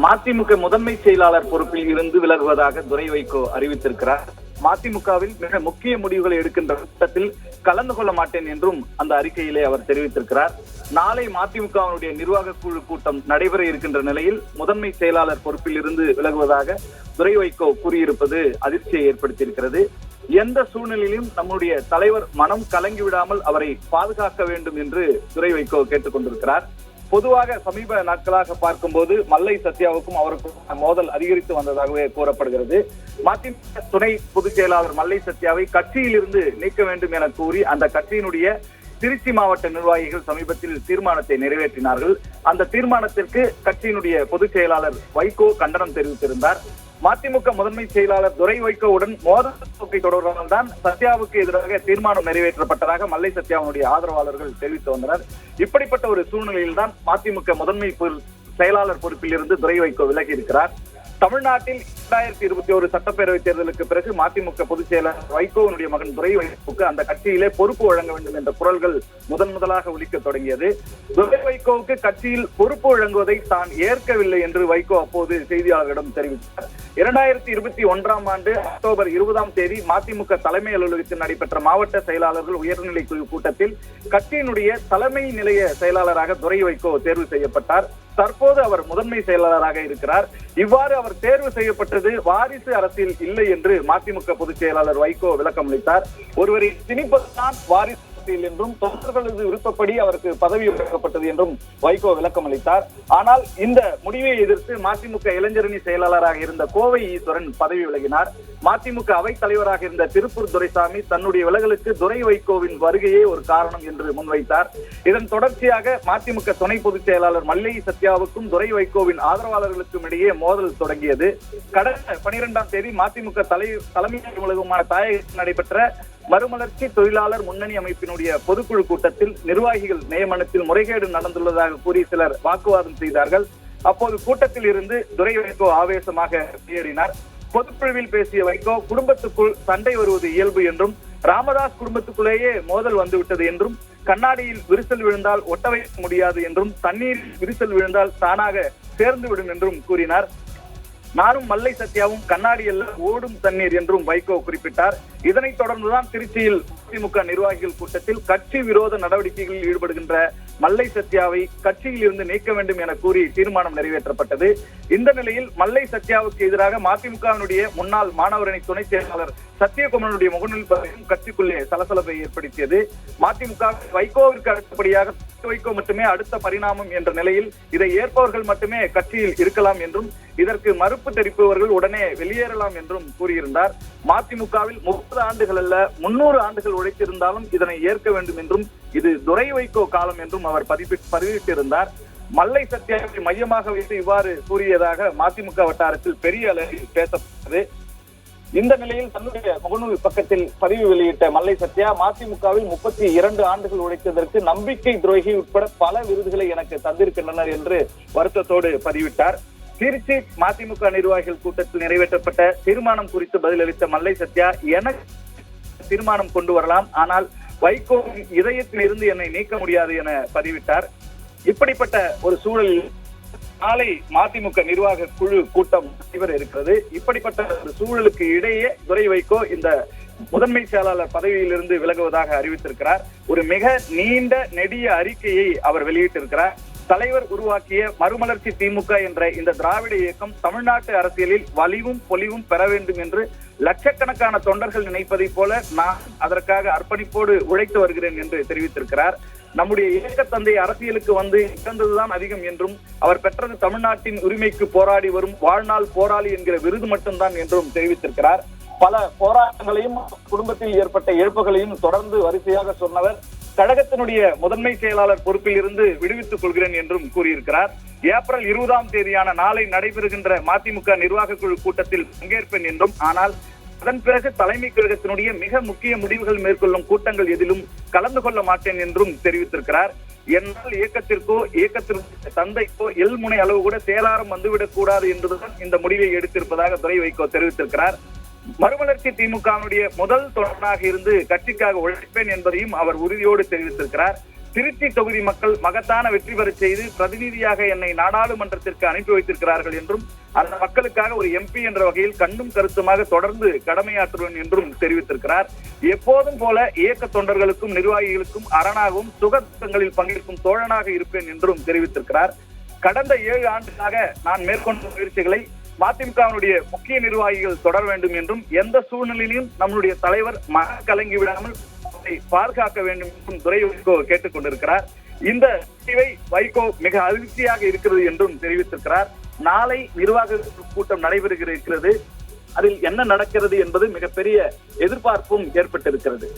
மதிமுக முதன்மை செயலாளர் பொறுப்பில் இருந்து விலகுவதாக துரை வைகோ அறிவித்திருக்கிறார். மதிமுகவில் மிக முக்கிய முடிவுகளை எடுக்கின்ற கூட்டத்தில் கலந்து கொள்ள மாட்டேன் என்றும் அந்த அறிக்கையிலே அவர் தெரிவித்திருக்கிறார். நாளை மதிமுகவினுடைய நிர்வாக குழு கூட்டம் நடைபெற இருக்கின்ற நிலையில் முதன்மை செயலாளர் பொறுப்பில் இருந்து விலகுவதாக துரை வைகோ கூறியிருப்பது அதிர்ச்சியை ஏற்படுத்தியிருக்கிறது. எந்த சூழ்நிலையிலும் நம்முடைய தலைவர் மனம் கலங்கி விடாமல் அவரை பாதுகாக்க வேண்டும் என்று துரை வைகோ கேட்டுக் கொண்டிருக்கிறார். பொதுவாக சமீப நாட்களாக பார்க்கும்போது மல்லை சத்யாவுக்கும் அவருக்கும் மோதல் அதிகரித்து வந்ததாகவே கூறப்படுகிறது. மதிமுக துணை பொதுச் செயலாளர் மல்லை சத்யாவை கட்சியில் இருந்து நீக்க வேண்டும் என கூறி அந்த கட்சியினுடைய திருச்சி மாவட்ட நிர்வாகிகள் சமீபத்தில் தீர்மானத்தை நிறைவேற்றினார்கள். அந்த தீர்மானத்திற்கு கட்சியினுடைய பொதுச் செயலாளர் வைகோ கண்டனம் தெரிவித்திருந்தார். மதிமுக முதன்மை செயலாளர் துரை வைகோவுடன் மோதல் போக்கை தொடர்வதால் தான் சத்யாவுக்கு எதிராக தீர்மானம் நிறைவேற்றப்பட்டதாக மல்லை சத்யாவுடைய ஆதரவாளர்கள் தெரிவித்து வந்தனர். இப்படிப்பட்ட ஒரு சூழ்நிலையில் தான் மதிமுக முதன்மை செயலாளர் பொறுப்பில் இருந்து துரை வைகோ விலகி இருக்கிறார். தமிழ்நாட்டில் 2021 சட்டப்பேரவை தேர்தலுக்கு பிறகு மதிமுக பொதுச் செயலாளர் வைகோவினுடைய மகன் துரை வைகோவுக்கு அந்த கட்சியிலே பொறுப்பு வழங்க வேண்டும் என்ற குரல்கள் முதலாக ஒலிக்க தொடங்கியது. துரை வைகோவுக்கு கட்சியில் பொறுப்பு வழங்குவதை தான் ஏற்கவில்லை என்று வைகோ அப்போது செய்தியாளர்களிடம் தெரிவித்தார். 2021 ஆண்டு அக்டோபர் 20 மதிமுக தலைமை அலுவலகத்தில் நடைபெற்ற மாவட்ட செயலாளர்கள் உயர்நிலை குழு கூட்டத்தில் கட்சியினுடைய தலைமை நிலைய செயலாளராக துரை வைகோ தேர்வு செய்யப்பட்டார். தற்போது அவர் முதன்மை செயலாளராக இருக்கிறார். இவ்வாறு அவர் தேர்வு செய்யப்பட்டது வாரிசு அரசியல் இல்லை என்று மதிமுக பொதுச் செயலாளர் வைகோ விளக்கம் அளித்தார். ஒருவரை திணிப்பதுதான் வாரிசு என்றும் தொண்டர்களது விருப்பப்படி அவருக்கு பதவி வழங்கப்பட்டது என்றும் வைகோ விளக்கம் அளித்தார். ஆனால் இந்த முடிவை எதிர்த்து மதிமுக இளைஞரணி செயலாளராக இருந்த கோவை ஈஸ்வரன் பதவி விலகினார். மதிமுக அவைத் தலைவராக இருந்த திருப்பூர் துரைசாமி தன்னுடைய விலகலுக்கு துரை வைகோவின் வருகையே ஒரு காரணம் என்று முன்வைத்தார். இதன் தொடர்ச்சியாக மதிமுக துணை பொதுச் செயலாளர் மல்லை சத்யாவுக்கும் துரை வைகோவின் ஆதரவாளர்களுக்கும் இடையே மோதல் தொடங்கியது. கடந்த 12 மதிமுக தலைமை அலுவலகமான தாயகத்தில் நடைபெற்ற மறுமலர்ச்சி தொழிலாளர் முன்னணி அமைப்பினுடைய பொதுக்குழு கூட்டத்தில் நிர்வாகிகள் நியமனத்தில் முறைகேடு நடந்துள்ளதாக கூறி சிலர் வாக்குவாதம் செய்தார்கள். அப்போது கூட்டத்தில் இருந்து துரை வைகோ ஆவேசமாக வெளியேறினார். பொதுக்குழுவில் பேசிய வைகோ குடும்பத்துக்குள் சண்டை வருவது இயல்பு என்றும் ராமதாஸ் குடும்பத்துக்குள்ளேயே மோதல் வந்துவிட்டது என்றும் கண்ணாடியில் விரிசல் விழுந்தால் ஒட்ட வைக்க முடியாது என்றும் தண்ணீரில் விரிசல் விழுந்தால் தானாக சேர்ந்து விடும் என்றும் கூறினார். நானும் மல்லை சத்யாவும் கண்ணாடி அல்ல ஓடும் தண்ணீர் என்றும் வைகோ குறிப்பிட்டார். இதனைத் தொடர்ந்துதான் திருச்சியில் அதிமுக நிர்வாகிகள் கூட்டத்தில் கட்சி விரோத நடவடிக்கைகளில் ஈடுபடுகின்ற மல்லை சத்யாவை கட்சியில் இருந்து நீக்க வேண்டும் என கூறி தீர்மானம் நிறைவேற்றப்பட்டது. இந்த நிலையில் மல்லை சத்யாவுக்கு எதிராக மதிமுகவினுடைய முன்னாள் மாணவரணி துணை செயலாளர் சத்யகுமாரனுடைய முகநூல் பதிவும் கட்சிக்குள்ளே சலசலப்பை ஏற்படுத்தியது. மதிமுக வைகோவிற்கு அடுத்தபடியாக வைகோ மட்டுமே அடுத்த பரிணாமம் என்ற நிலையில் இதை ஏற்பவர்கள் மட்டுமே கட்சியில் இருக்கலாம் என்றும் இதற்கு மறுப்பு தெரிவிப்பவர்கள் உடனே வெளியேறலாம் என்றும் கூறியிருந்தார். மதிமுகவில் 30 ஆண்டுகள் அல்ல 300 ஆண்டுகள் உழைத்திருந்தாலும் இதனை ஏற்க வேண்டும் என்றும் இது துரை வைகோ காலம் என்றும் அவர் பதிவிட்டிருந்தார். மல்லை சத்யாவை மையமாக வைத்து இவ்வாறு கூறியதாக மதிமுக வட்டாரத்தில் பெரிய அளவில் பேசப்பட்டது. இந்த நிலையில் தன்னுடைய முகநூல் பக்கத்தில் பதிவு வெளியிட்ட மல்லை சத்யா மதிமுகவில் 32 ஆண்டுகள் உழைத்ததற்கு நம்பிக்கை துரோகி உட்பட பல விருதுகளை எனக்கு தந்திருக்கின்றனர் என்று வருத்தத்தோடு பதிவிட்டார். திருச்சி மதிமுக நிர்வாகிகள் கூட்டத்தில் நிறைவேற்றப்பட்ட தீர்மானம் குறித்து பதிலளித்த மல்லை சத்யா, எனக்கு தீர்மானம் கொண்டு வரலாம், ஆனால் வைகோ இதயத்தில் இருந்து என்னை நீக்க முடியாது என பதிவிட்டார். இப்படிப்பட்ட ஒரு சூழலில் நாளை மதிமுக நிர்வாக குழு கூட்டம் நடைபெற இருக்கிறது. இப்படிப்பட்ட ஒரு சூழலுக்கு இடையே துரை வைகோ இந்த முதன்மை செயலாளர் பதவியிலிருந்து விலகுவதாக அறிவித்திருக்கிறார். ஒரு மிக நீண்ட நெடிய அறிக்கையை அவர் வெளியிட்டிருக்கிறார். தலைவர் உருவாக்கிய மறுமலர்ச்சி திமுக என்ற இந்த திராவிட இயக்கம் தமிழ்நாட்டு அரசியலில் வலிவும் பொலிவும் பெற வேண்டும் என்று லட்சக்கணக்கான தொண்டர்கள் நினைப்பதை போல நான் அதற்காக அர்ப்பணிப்போடு உழைத்து வருகிறேன் என்று தெரிவித்திருக்கிறார். நம்முடைய இயக்க தந்தை அரசியலுக்கு வந்து இழந்ததுதான் அதிகம் என்றும் அவர் பெற்றது தமிழ்நாட்டின் உரிமைக்கு போராடி வரும் வாழ்நாள் போராளி என்கிற விருது மட்டும்தான் என்றும் தெரிவித்திருக்கிறார். பல போராட்டங்களையும் குடும்பத்தில் ஏற்பட்ட இழப்புகளையும் தொடர்ந்து வரிசையாக சொன்னவர் கழகத்தினுடைய முதன்மை செயலாளர் பொறுப்பில் இருந்து விடுவித்துக் கொள்கிறேன் என்றும் கூறியிருக்கிறார். ஏப்ரல் 20 நாளை நடைபெறுகின்ற மதிமுக நிர்வாக குழு கூட்டத்தில் பங்கேற்பேன் என்றும், ஆனால் அதன் பிறகு தலைமை கழகத்தினுடைய மிக முக்கிய முடிவுகள் மேற்கொள்ளும் கூட்டங்கள் எதிலும் கலந்து கொள்ள மாட்டேன் என்றும் தெரிவித்திருக்கிறார். என்னால் இயக்கத்திற்கு தந்தைக்கோ எல்முனை அளவு கூட சேதாரம் வந்துவிடக் கூடாது என்றுதான் இந்த முடிவை எடுத்திருப்பதாக துரை வைகோ தெரிவித்திருக்கிறார். மறுமலர்ச்சி திமுகவினுடைய முதல் தொடராக இருந்து கட்சிக்காக உழைப்பேன் என்பதையும் அவர் உறுதியோடு தெரிவித்திருக்கிறார். திருச்சி தொகுதி மக்கள் மகத்தான வெற்றி பெற செய்து பிரதிநிதியாக என்னை நாடாளுமன்றத்திற்கு அனுப்பி வைத்திருக்கிறார்கள் என்றும் அந்த மக்களுக்காக ஒரு எம்பி என்ற வகையில் கண்ணும் கருத்துமாக தொடர்ந்து கடமையாற்றுவேன் என்றும் தெரிவித்திருக்கிறார். எப்போதும் போல இயக்க தொண்டர்களுக்கும் நிர்வாகிகளுக்கும் அரணாகவும் சுகங்களில் பங்கேற்கும் தோழனாக இருப்பேன் என்றும் தெரிவித்திருக்கிறார். கடந்த 7 ஆண்டுகளாக நான் மேற்கொண்ட முயற்சிகளை மதிமுகவினுடைய முக்கிய நிர்வாகிகள் தொடர வேண்டும் என்றும் எந்த சூழ்நிலையிலும் நம்முடைய தலைவர் மன கலங்கி விடாமல் பாதுகாக்க வேண்டும் என்றும் துரை வைகோ கேட்டுக் கொண்டிருக்கிறார். இந்த வைகோ மிக அதிர்ச்சியாக இருக்கிறது என்றும் தெரிவித்திருக்கிறார். நாளை நிர்வாக கூட்டம் நடைபெறுகிறது. அதில் என்ன நடக்கிறது என்பது மிகப்பெரிய எதிர்பார்ப்பும் ஏற்பட்டிருக்கிறது.